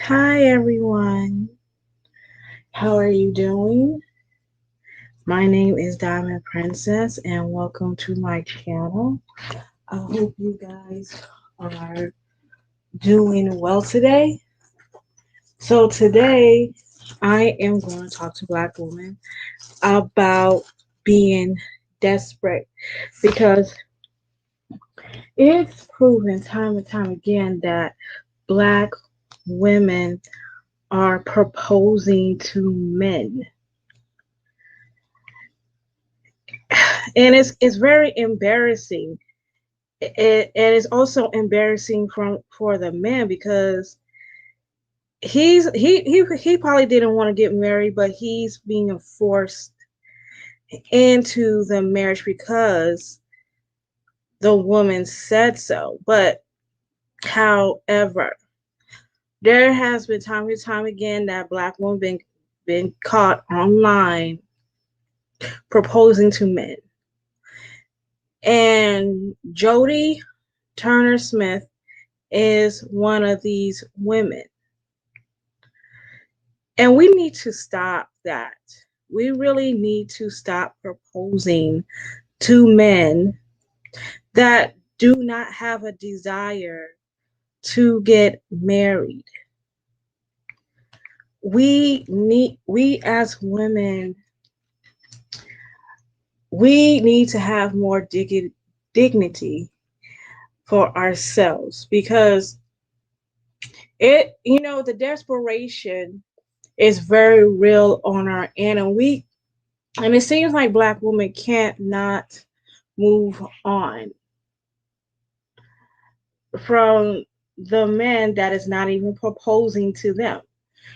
Hi everyone, how are you doing? My name is Diamond Princess and welcome to my channel. I hope you guys are doing well today. So today I am going to talk to Black women about being desperate because it's proven time and time again that Black women are proposing to men, and it's very embarrassing. And it's also embarrassing for the man because he probably didn't want to get married, but he's being forced into the marriage because the woman said so. But however, there has been time and time again that Black women been caught online proposing to men. And Jodie Turner Smith is one of these women. And we need to stop that. We really need to stop proposing to men that do not have a desire to get married. We as women, we need to have more dignity for ourselves because the desperation is very real on our end, and it seems like Black women can't not move on from the men that is not even proposing to them.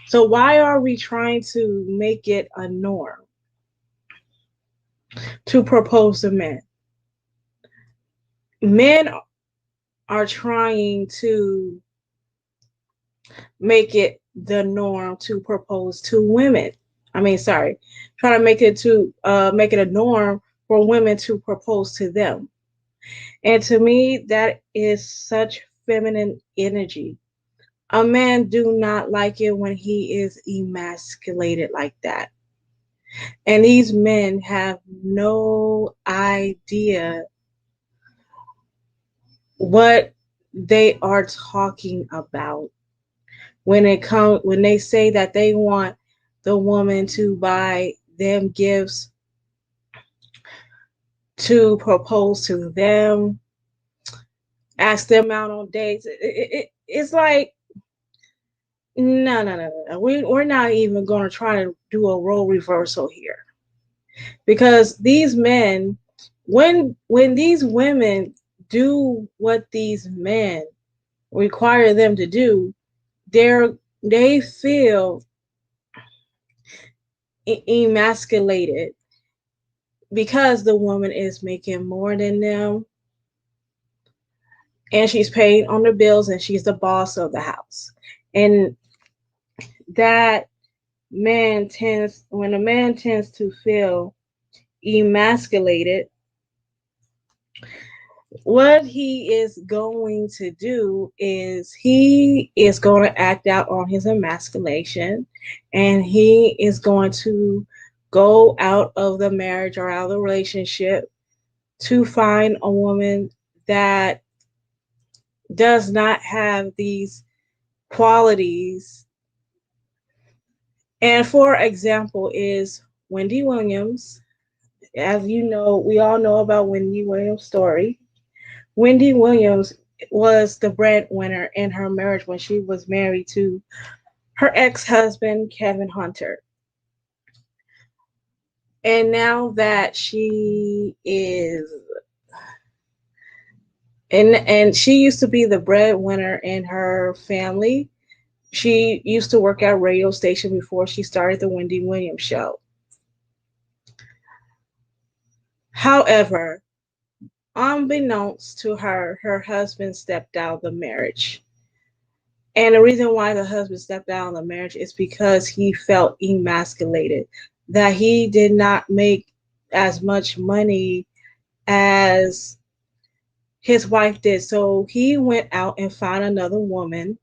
So why are we trying to make it a norm to propose to men? Men are trying to make it the norm to propose to women. Trying to make it a norm for women to propose to them. And to me, that is such feminine energy. A man do not like it when he is emasculated like that. And these men have no idea what they are talking about when they say that they want the woman to buy them gifts, to propose to them, ask them out on dates. It's like no. We're not even going to try to do a role reversal here because these men, when these women do what these men require them to do, they feel emasculated because the woman is making more than them and she's paying on the bills and she's the boss of the house. And that when a man tends to feel emasculated, what he is going to do is he is going to act out on his emasculation, and he is going to go out of the marriage or out of the relationship to find a woman that does not have these qualities. And for example is Wendy Williams. As you know, we all know about Wendy Williams' story. Wendy Williams was the breadwinner in her marriage when she was married to her ex-husband, Kevin Hunter. And now that she is and she used to be the breadwinner in her family. She used to work at a radio station before she started the Wendy Williams show. However, unbeknownst to her, her husband stepped out of the marriage. And the reason why the husband stepped out of the marriage is because he felt emasculated, that he did not make as much money as his wife did. So he went out and found another woman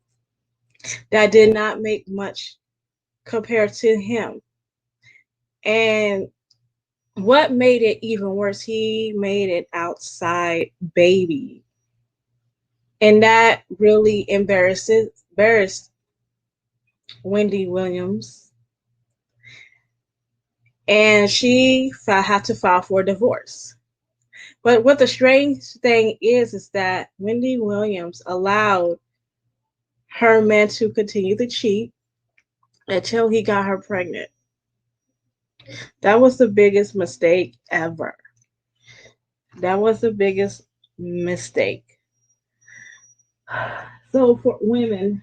that did not make much compared to him. And what made it even worse, he made it outside baby. And that really embarrassed Wendy Williams. And she had to file for a divorce. But what the strange thing is that Wendy Williams allowed her man to continue to cheat until he got her pregnant. That was the biggest mistake ever. That was the biggest mistake. So for women,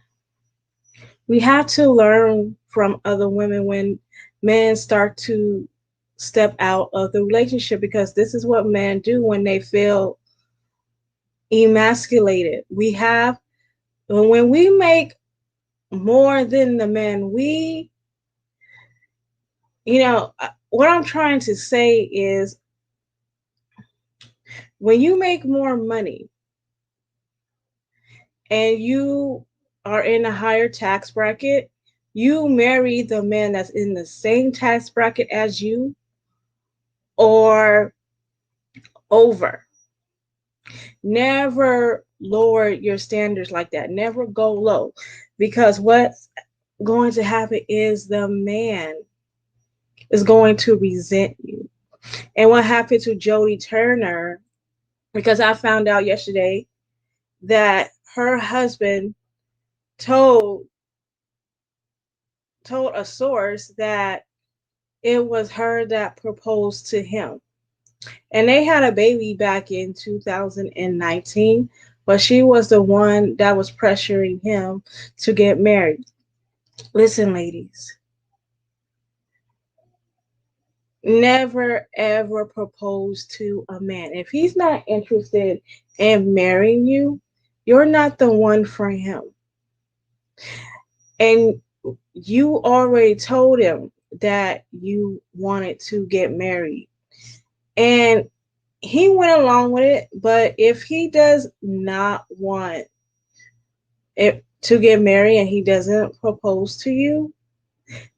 we have to learn from other women when men start to step out of the relationship, because this is what men do when they feel emasculated. When we make more than the men, what I'm trying to say is, when you make more money and you are in a higher tax bracket, you marry the man that's in the same tax bracket as you or over. Never lower your standards like that. Never go low, because what's going to happen is the man is going to resent you. And what happened to Jodie Turner, because I found out yesterday that her husband told a source that it was her that proposed to him. And they had a baby back in 2019, but she was the one that was pressuring him to get married. Listen, ladies, never ever propose to a man. If he's not interested in marrying you, you're not the one for him. And you already told him that you wanted to get married. And he went along with it, but if he does not want it to get married and he doesn't propose to you,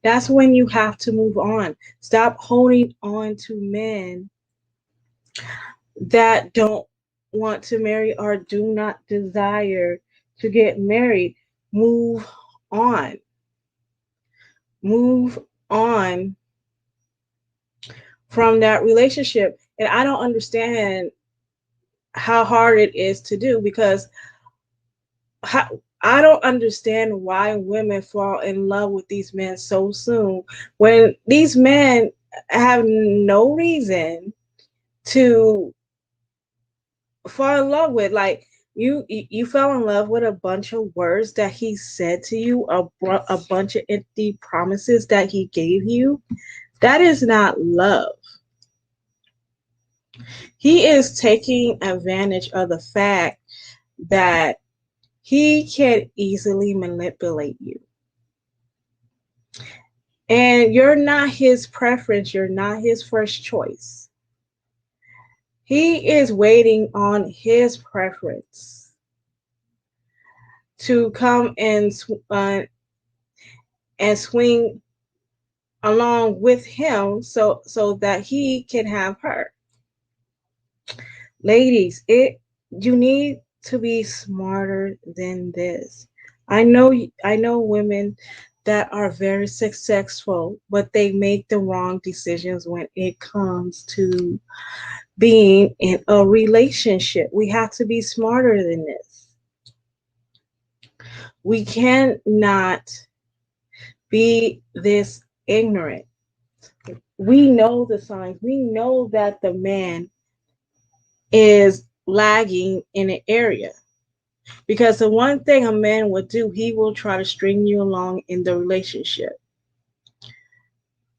that's when you have to move on. Stop holding on to men that don't want to marry or do not desire to get married. Move on. Move on from that relationship. And I don't understand how hard it is to do, because I don't understand why women fall in love with these men so soon, when these men have no reason to fall in love with. Like, you fell in love with a bunch of words that he said to you, a bunch of empty promises that he gave you. That is not love. He is taking advantage of the fact that he can easily manipulate you. And you're not his preference. You're not his first choice. He is waiting on his preference to come and swing along with him, so that he can have her. Ladies, you need to be smarter than this. I know women that are very successful, but they make the wrong decisions when it comes to being in a relationship. We have to be smarter than this. We cannot be this ignorant. We know the signs. We know that the man is lagging in an area. Because the one thing a man will do, he will try to string you along in the relationship,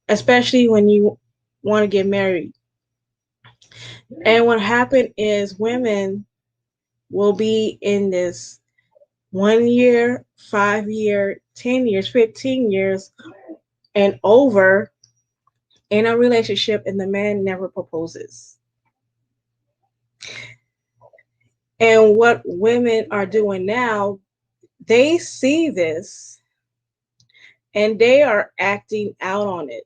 especially when you want to get married. And what happened is, women will be in this 1 year, 5 year, 10 years, 15 years, and over in a relationship, and the man never proposes. And what women are doing now, they see this and they are acting out on it.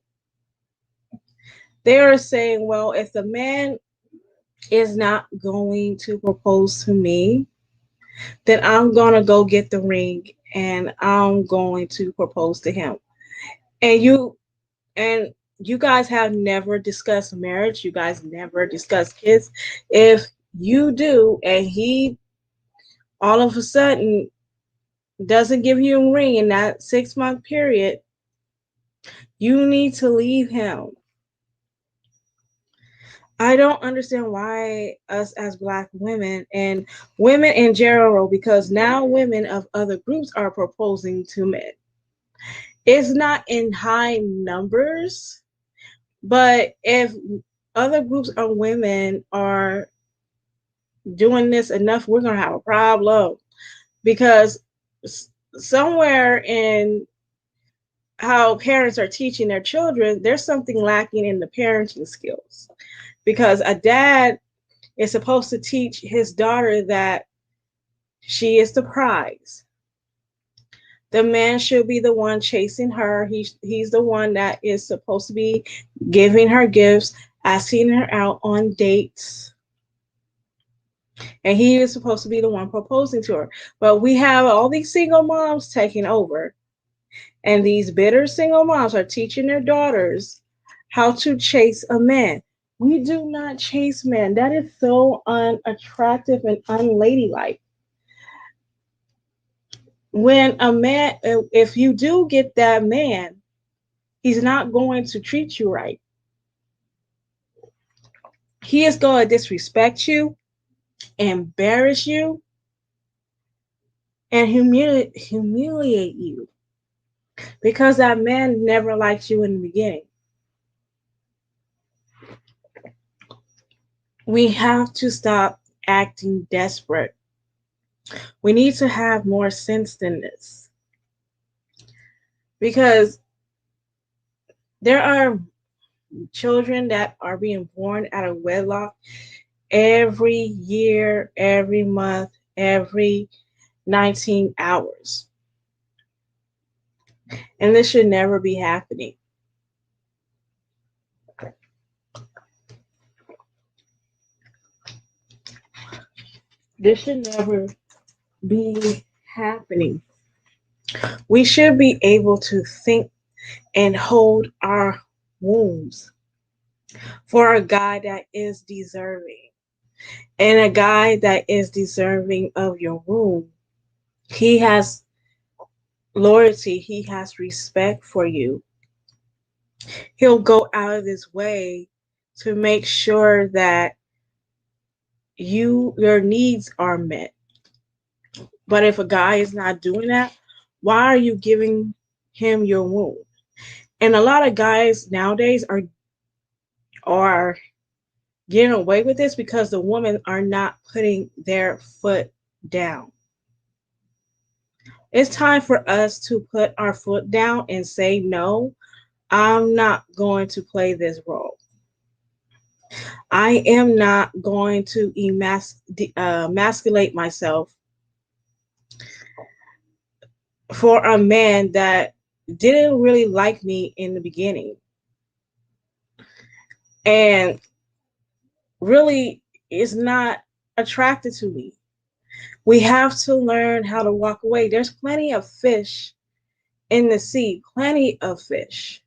They are saying, well, if the man is not going to propose to me, then I'm going to go get the ring and I'm going to propose to him. And you guys have never discussed marriage. You guys never discussed kids. If you do and he all of a sudden doesn't give you a ring in that 6 month period, you need to leave him. I don't understand why us as Black women and women in general, because now women of other groups are proposing to men. It's not in high numbers, but if other groups of women are doing this enough, we're going to have a problem, because somewhere in how parents are teaching their children, there's something lacking in the parenting skills. Because a dad is supposed to teach his daughter that she is the prize. The man should be the one chasing her. He's the one that is supposed to be giving her gifts, asking her out on dates. And he is supposed to be the one proposing to her. But we have all these single moms taking over. And these bitter single moms are teaching their daughters how to chase a man. We do not chase men. That is so unattractive and unladylike. When a man, if you do get that man, he's not going to treat you right. He is going to disrespect you, embarrass you, and humiliate you, because that man never liked you in the beginning. We have to stop acting desperate. We need to have more sense than this, because there are children that are being born out of wedlock every year, every month, every 19 hours. And this should never be happening. This should never be happening. We should be able to think and hold our wombs for a guy that is deserving. And a guy that is deserving of your womb, he has loyalty, he has respect for you. He'll go out of his way to make sure that your needs are met. But if a guy is not doing that, why are you giving him your womb? And a lot of guys nowadays are getting away with this because the women are not putting their foot down. It's time for us to put our foot down and say, no, I'm not going to play this role. I am not going to emasculate myself for a man that didn't really like me in the beginning and really is not attracted to me. We have to learn how to walk away. There's plenty of fish in the sea, plenty of fish.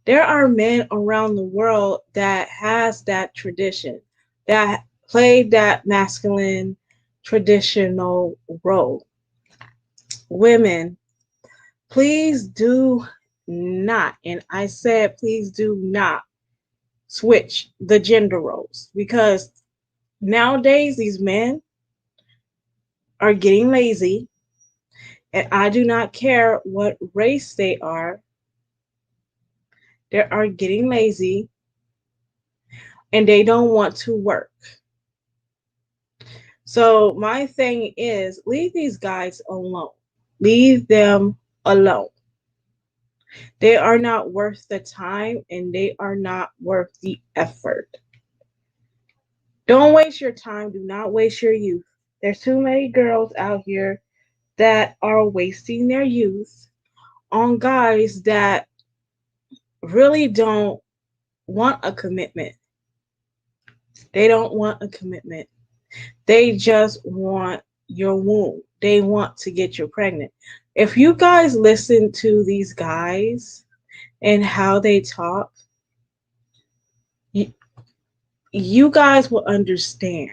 There are men around the world that has that tradition, that played that masculine traditional role. Women, please do not, and I said please do not switch the gender roles, because nowadays these men are getting lazy, and I do not care what race they are getting lazy and they don't want to work. So my thing is, leave these guys alone. Leave them alone. They are not worth the time and they are not worth the effort. Don't waste your time. Do not waste your youth. There's too many girls out here that are wasting their youth on guys that really don't want a commitment. They don't want a commitment. They just want your womb. They want to get you pregnant. If you guys listen to these guys and how they talk, you, you guys will understand.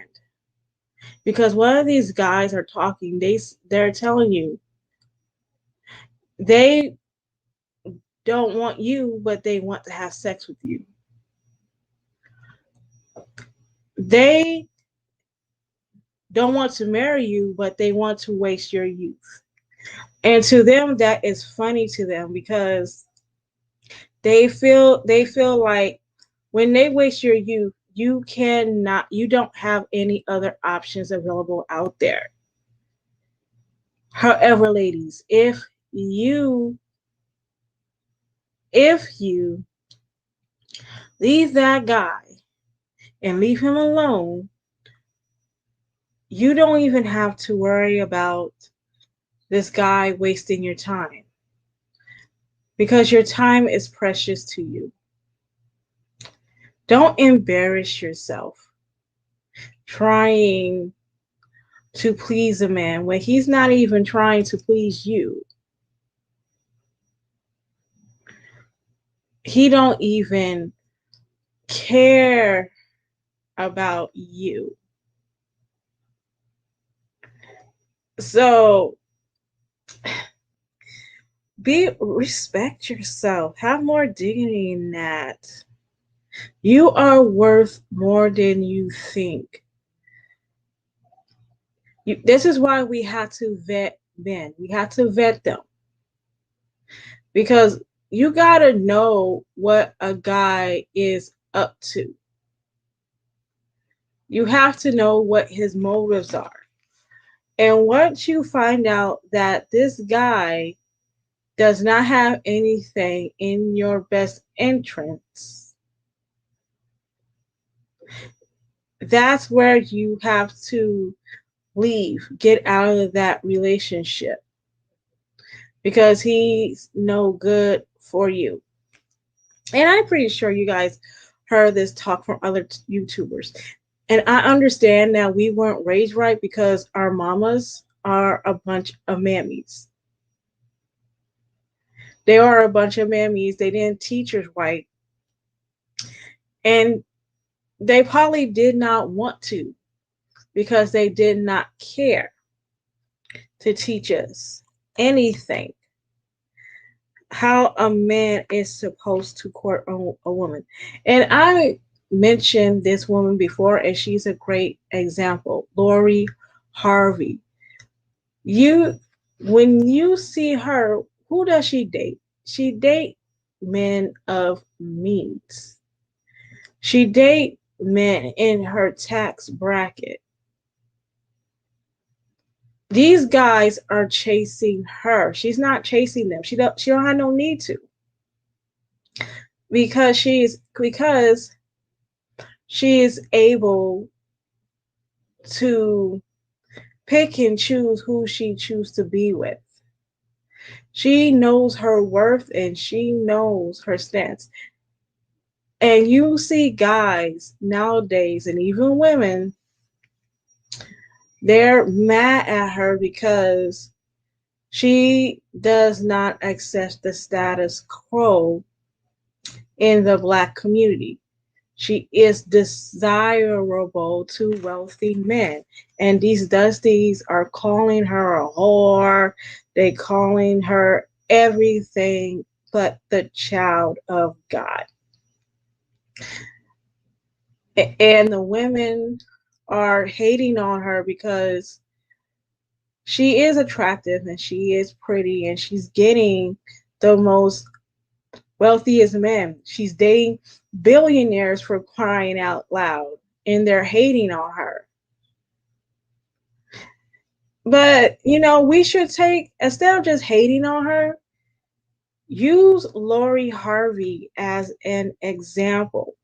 Because one of these guys are talking, they're telling you they don't want you, but they want to have sex with you. They don't want to marry you, but they want to waste your youth. And to them, that is funny to them because they feel like when they waste your youth, you don't have any other options available out there. However, ladies, you if you leave that guy and leave him alone, you don't even have to worry about this guy wasting your time because your time is precious to you. Don't embarrass yourself trying to please a man when he's not even trying to please you. He don't even care about you. So respect yourself. Have more dignity in that. You are worth more than you think. This is why we have to vet men. We have to vet them because you got to know what a guy is up to. You have to know what his motives are. And once you find out that this guy does not have anything in your best interest, that's where you have to leave, get out of that relationship because he's no good for you. And I'm pretty sure you guys heard this talk from other YouTubers. And I understand that we weren't raised right because our mamas are a bunch of mammies. They are a bunch of mammies. They didn't teach us right. And they probably did not want to because they did not care to teach us anything how a man is supposed to court a woman. And I mentioned this woman before, and she's a great example, Lori Harvey. You, when you see her, who does she date? She date men of means. She date men in her tax bracket. These guys are chasing her. She's not chasing them. She don't have no need to. Because she is able to pick and choose who she chooses to be with. She knows her worth and she knows her stance. And you see guys nowadays and even women, they're mad at her because she does not accept the status quo in the Black community. She is desirable to wealthy men. And these dusties are calling her a whore. They calling her everything but the child of God. And the women are hating on her because she is attractive and she is pretty and she's getting the most wealthiest men. She's dating billionaires for crying out loud, and they're hating on her. But, we should instead of just hating on her, use Lori Harvey as an example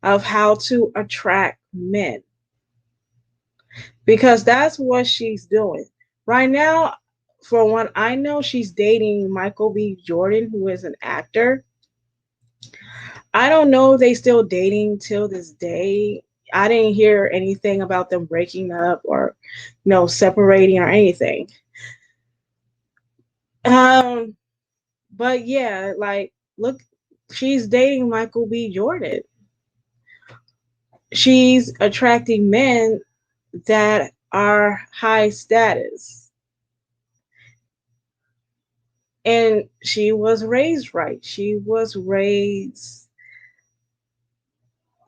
of how to attract men. because that's what she's doing right now. For what I know, she's dating Michael B. Jordan, who is an actor. I don't know if they still dating till this day. I didn't hear anything about them breaking up or, separating or anything. Um, but yeah, like, look, she's dating Michael B. Jordan. She's attracting men that are high status. And she was raised right. She was raised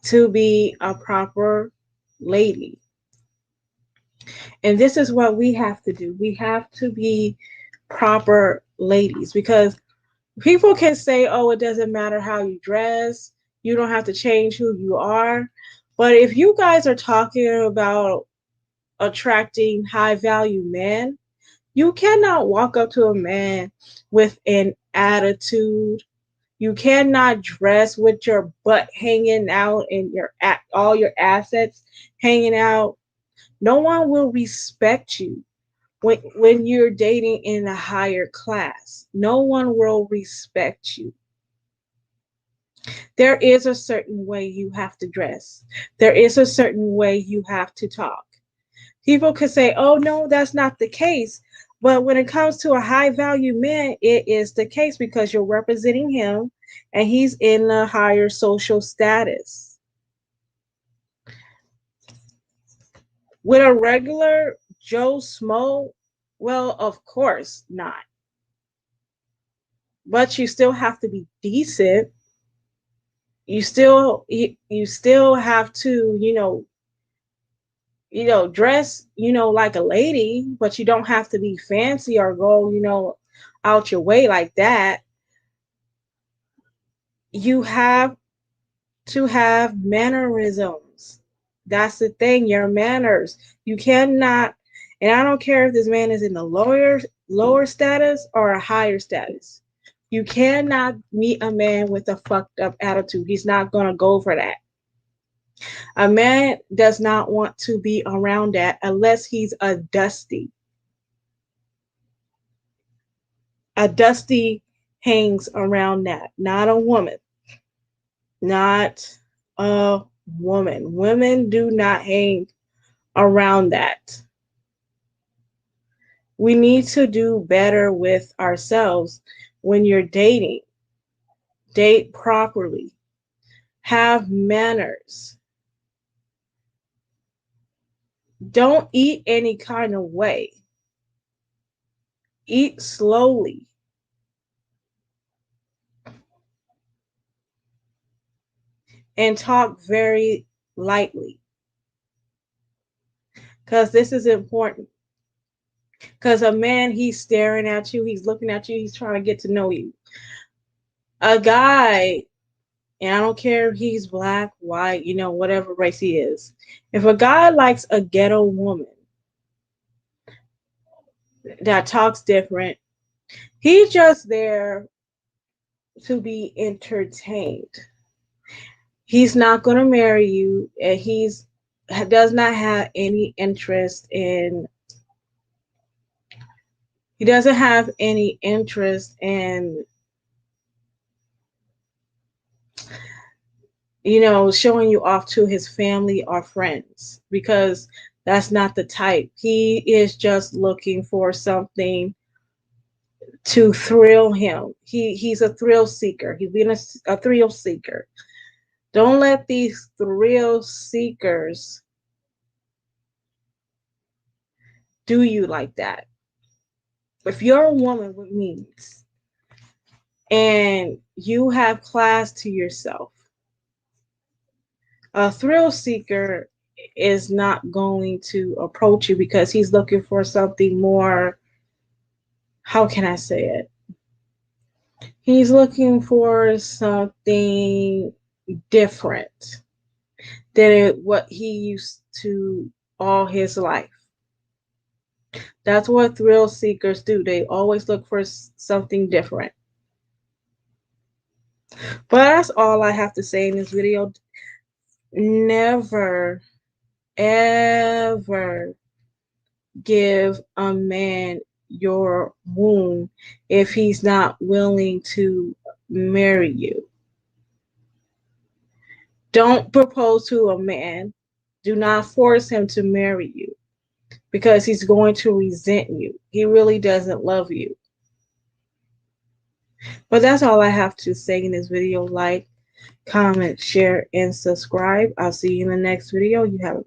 to be a proper lady. And this is what we have to do. We have to be proper ladies, because people can say, oh, it doesn't matter how you dress, you don't have to change who you are. But if you guys are talking about attracting high value men, you cannot walk up to a man with an attitude. You cannot dress with your butt hanging out and all your assets hanging out. No one will respect you when you're dating in a higher class. No one will respect you. There is a certain way you have to dress. There is a certain way you have to talk. People could say, oh, no, that's not the case. But when it comes to a high value man, it is the case, because you're representing him and he's in a higher social status. With a regular Joe Smo, well, of course not. But you still have to be decent. You still have to, dress, like a lady, but you don't have to be fancy or go, out your way like that. You have to have mannerisms. That's the thing, your manners. You cannot, and I don't care if this man is in the lower status or a higher status. You cannot meet a man with a fucked up attitude. He's not gonna go for that. A man does not want to be around that unless he's a dusty. A dusty hangs around that, not a woman. Not a woman. Women do not hang around that. We need to do better with ourselves when you're dating. Date properly. Have manners. Don't eat any kind of way. Eat slowly. And talk very lightly. Because this is important. Because a man, he's staring at you, he's looking at you, he's trying to get to know you. A guy, and I don't care if he's black, white, whatever race he is. If a guy likes a ghetto woman that talks different, he's just there to be entertained. He's not going to marry you, and he's does not have any interest in he doesn't have any interest in showing you off to his family or friends, because that's not the type. He is just looking for something to thrill him. He's a thrill seeker. He's been a thrill seeker. Don't let these thrill seekers do you like that. If you're a woman with means and you have class to yourself, a thrill seeker is not going to approach you because he's looking for something more, how can I say it? He's looking for something different than what he used to all his life. That's what thrill seekers do. They always look for something different. But that's all I have to say in this video. Never, ever give a man your womb if he's not willing to marry you. Don't propose to a man. Do not force him to marry you because he's going to resent you. He really doesn't love you. But that's all I have to say in this video. Like, comment, share, and subscribe. I'll see you in the next video. You have a